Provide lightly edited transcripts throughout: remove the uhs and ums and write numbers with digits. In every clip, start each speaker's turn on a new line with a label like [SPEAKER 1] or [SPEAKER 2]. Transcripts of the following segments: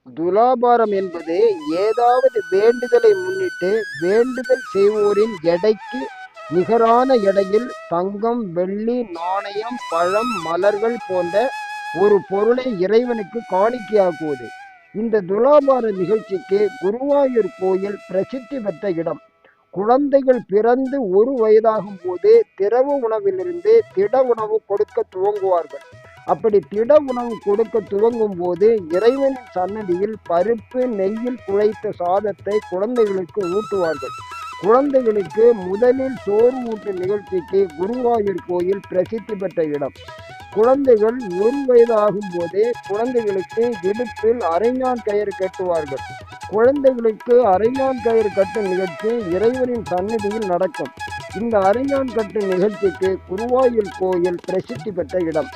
[SPEAKER 1] துலாபாரம் என்பது ஏதாவது வேண்டுதலை முன்னிட்டு வேண்டுதல் செய்வோரின் எடைக்கு நிகரான எடையில் தங்கம், வெள்ளி, நாணயம், பழம், மலர்கள் போன்ற ஒரு பொருளை இறைவனுக்கு காணிக்கையாக்குவது. இந்த துலாபார நிகழ்ச்சிக்கு குருவாயூர் கோயில் பிரசித்தி பெற்ற இடம். குழந்தைகள் பிறந்து 1 வயதாகும் போது திரவ உணவிலிருந்து திட உணவு கொடுக்க துவங்குவார்கள். அப்படி திட உணவு கொடுக்க துவங்கும் போது இறைவனின் சன்னதியில் பருப்பு, நெய்யில் குழைத்த சாதத்தை குழந்தைகளுக்கு ஊட்டுவார்கள். குழந்தைகளுக்கு முதலில் சோறு ஊட்டும் நிகழ்ச்சிக்கு குருவாயூர் கோயில் பிரசித்தி பெற்ற இடம். குழந்தைகள் 1 வயதாகும் போதே குழந்தைகளுக்கு இடுப்பில் அரைஞான் கயிறு கட்டுவார்கள். குழந்தைகளுக்கு அரைஞான் கயிறு கட்டும் நிகழ்ச்சி இறைவனின் சன்னதியில் நடக்கும். இந்த அரைஞான் கட்டும் நிகழ்ச்சிக்கு குருவாயூர் கோயில் பிரசித்தி பெற்ற இடம்.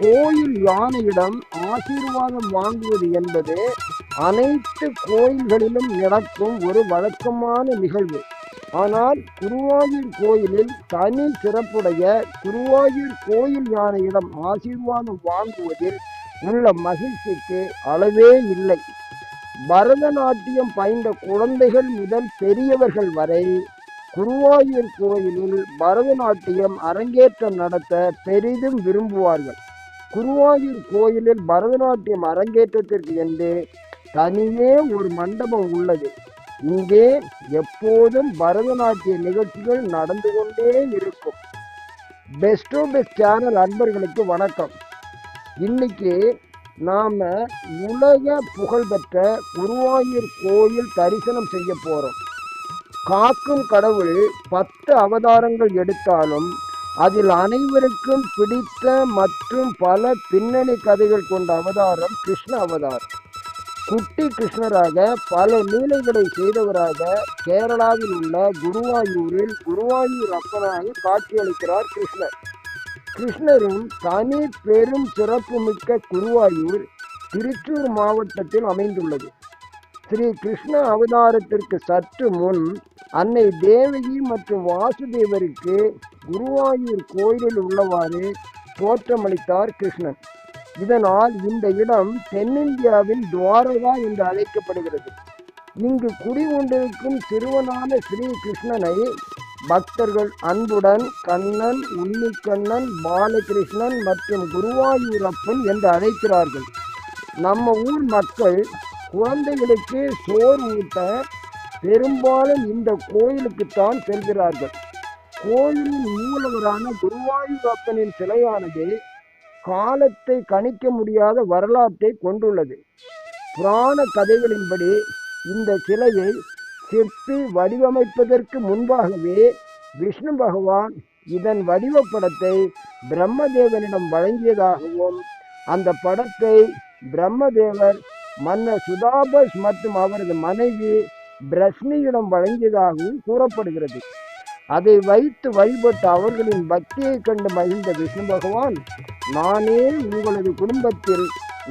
[SPEAKER 1] கோயில் யானையிடம் ஆசீர்வாதம் வாங்குவது என்பது அனைத்து கோயில்களிலும் நடக்கும் ஒரு வழக்கமான நிகழ்வு. ஆனால் குருவாயூர் கோயிலில் தனி சிறப்புடைய குருவாயூர் கோயில் யானையிடம் ஆசீர்வாதம் வாங்குவதில் உள்ள மகிழ்ச்சிக்கு அளவே இல்லை. பரதநாட்டியம் பயின்ற குழந்தைகள் முதல் பெரியவர்கள் வரை குருவாயூர் கோயிலில் பரதநாட்டியம் அரங்கேற்றம் நடத்த பெரிதும் விரும்புவார்கள். குருவாயூர் கோயிலில் பரதநாட்டியம் அரங்கேற்றத்திற்கு என்று தனியே ஒரு மண்டபம் உள்ளது. இங்கே எப்போதும் பரதநாட்டிய நிகழ்ச்சிகள் நடந்து கொண்டே இருக்கும். பெஸ்ட் சேனல் அன்பர்களுக்கு வணக்கம். இன்னைக்கு நாம உலக புகழ்பெற்ற குருவாயூர் கோயில் தரிசனம் செய்ய போறோம். காக்கும் கடவுள் 10 அவதாரங்கள் எடுத்தாலும் அதில் அனைவருக்கும் பிடித்த மற்றும் பல பின்னணி கதைகள் கொண்ட அவதாரம் கிருஷ்ண அவதாரம். குட்டி கிருஷ்ணராக பல லீலைகளை செய்தவராக கேரளாவில் உள்ள குருவாயூரில் குருவாயூர் அப்பனாக காட்சியளிக்கிறார் கிருஷ்ணர். கிருஷ்ணரின் தனி பெரும் சிறப்புமிக்க குருவாயூர் திருச்சூர் மாவட்டத்தில் அமைந்துள்ளது. ஸ்ரீ கிருஷ்ண அவதாரத்திற்கு சற்று முன் அன்னை தேவகி மற்றும் வாசுதேவருக்கு குருவாயூர் கோயிலில் உள்ளவாறு தோற்றமளித்தார் கிருஷ்ணன். இதனால் இந்த இடம் தென்னிந்தியாவின் துவாரகா என்று அழைக்கப்படுகிறது. இங்கு குடிகொண்டிருக்கும் சிறுவனான ஸ்ரீ கிருஷ்ணனை பக்தர்கள் அன்புடன் கண்ணன், உன்னிக்கண்ணன், பாலகிருஷ்ணன் மற்றும் குருவாயூரப்பன் என்று அழைக்கிறார்கள். நம்ம ஊர் மக்கள் குழந்தைகளுக்கு சோறு ஊட்ட பெரும்பாலும் இந்த கோயிலுக்குத்தான் செல்கிறார்கள். கோயிலின் மூலவரான குருவாயூரப்பனின் சிலையானது காலத்தை கணிக்க முடியாத வரலாற்றை கொண்டுள்ளது. புராண கதைகளின்படி இந்த சிலையை சிற்பி வடிவமைப்பதற்கு முன்பாகவே விஷ்ணு பகவான் இதன் வடிவப்படத்தை பிரம்மதேவனிடம் வழங்கியதாகவும் அந்த படத்தை பிரம்மதேவர் மன்னர் சுதாபஸ் மற்றும் அவரது மனைவி பிரஸ்னியிடம் வழங்கியதாகவும் கூறப்படுகிறது. அதை வைத்து வழிபட்ட அவர்களின் பக்தியை கண்டு மகிழ்ந்த விஷ்ணு பகவான், நானே உங்களது குடும்பத்தில்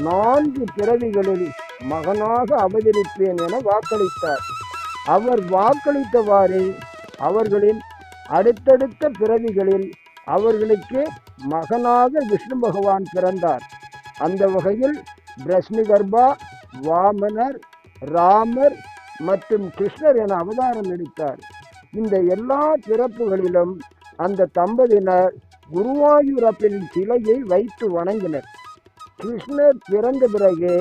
[SPEAKER 1] 4 பிறவிகளில் மகனாக அவதரிப்பேன் என வாக்களித்தார். அவர் வாக்களித்தவாறு அவர்களின் அடுத்தடுத்த பிறவிகளில் அவர்களுக்கு மகனாக விஷ்ணு பகவான் பிறந்தார். அந்த வகையில் பிரஸ்னிகர்பா, வாமனர், ராமர் மற்றும் கிருஷ்ணர் என அவதாரம் எடுத்தார். இந்த எல்லா பிறப்புகளிலும் அந்த தம்பதியினர் குருவாயூரப்பனின் சிலையை வைத்து வணங்கினர். கிருஷ்ணர் பிறந்த பிறகு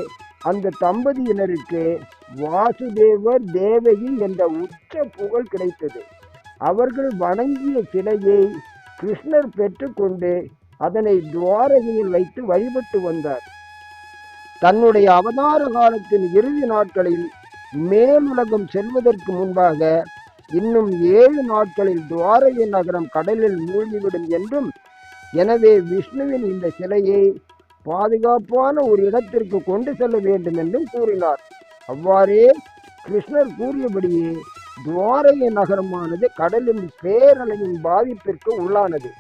[SPEAKER 1] அந்த தம்பதியினருக்கு வாசுதேவர், தேவகி என்ற உச்ச புகழ் கிடைத்தது. அவர்கள் வணங்கிய சிலையை கிருஷ்ணர் பெற்றுக்கொண்டு அதனை துவாரகையில் வைத்து வழிபட்டு வந்தார். தன்னுடைய அவதார காலத்தின் இறுதி நாட்களில் மேலுலகம் செல்வதற்கு முன்பாக இன்னும் 7 நாட்களில் துவாரகை நகரம் கடலில் மூழ்கிவிடும் என்றும், எனவே விஷ்ணுவின் இந்த சிலையை பாதுகாப்பான ஒரு இடத்திற்கு கொண்டு செல்ல வேண்டும் என்றும் கூறினார். அவ்வாறே கிருஷ்ணர் கூறியபடியே துவாரகை நகரமானது கடலின் பேரலையின் பாதிப்பிற்கு உள்ளானது.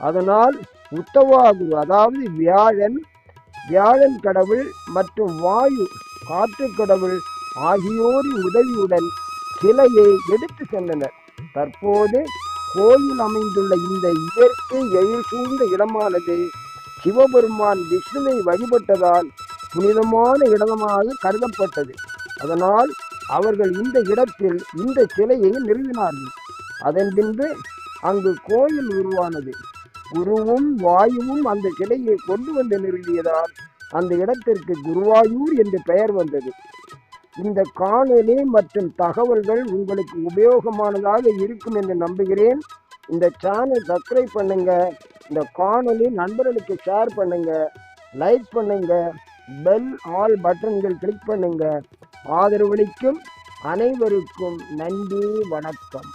[SPEAKER 1] அதனால் உத்தவாகுரு, அதாவது வியாழன் கடவுள் மற்றும் வாயு காற்று கடவுள் ஆகியோரின் உதவியுடன் சிலையை எடுத்து சென்றனர். தற்போது கோயில் அமைந்துள்ள இந்த இயற்கை எழில் சூழ்ந்த இடமானது சிவபெருமான் விஷ்ணுவை வழிபட்டதால் புனிதமான இடமாக கருதப்பட்டது. அதனால் அவர்கள் இந்த இடத்தில் இந்த சிலையை நிறுவினார்கள். அதன் பின்பு அங்கு கோயில் உருவானது. குருவும் வாயுவும் அந்த சிலையை கொண்டு வந்து நிறுவியதால் அந்த இடத்திற்கு குருவாயூர் என்று பெயர் வந்தது. இந்த காணொளி மற்றும் தகவல்கள் உங்களுக்கு உபயோகமானதாக இருக்கும் என்று நம்புகிறேன். இந்த சேனல் சப்ஸ்கிரைப் பண்ணுங்க, இந்த காணொளி நண்பர்களுக்கு ஷேர் பண்ணுங்க, லைக் பண்ணுங்க, பெல் ஆல் பட்டன்கள் கிளிக் பண்ணுங்க. ஆதரவளிக்கும் அனைவருக்கும் நன்றி, வணக்கம்.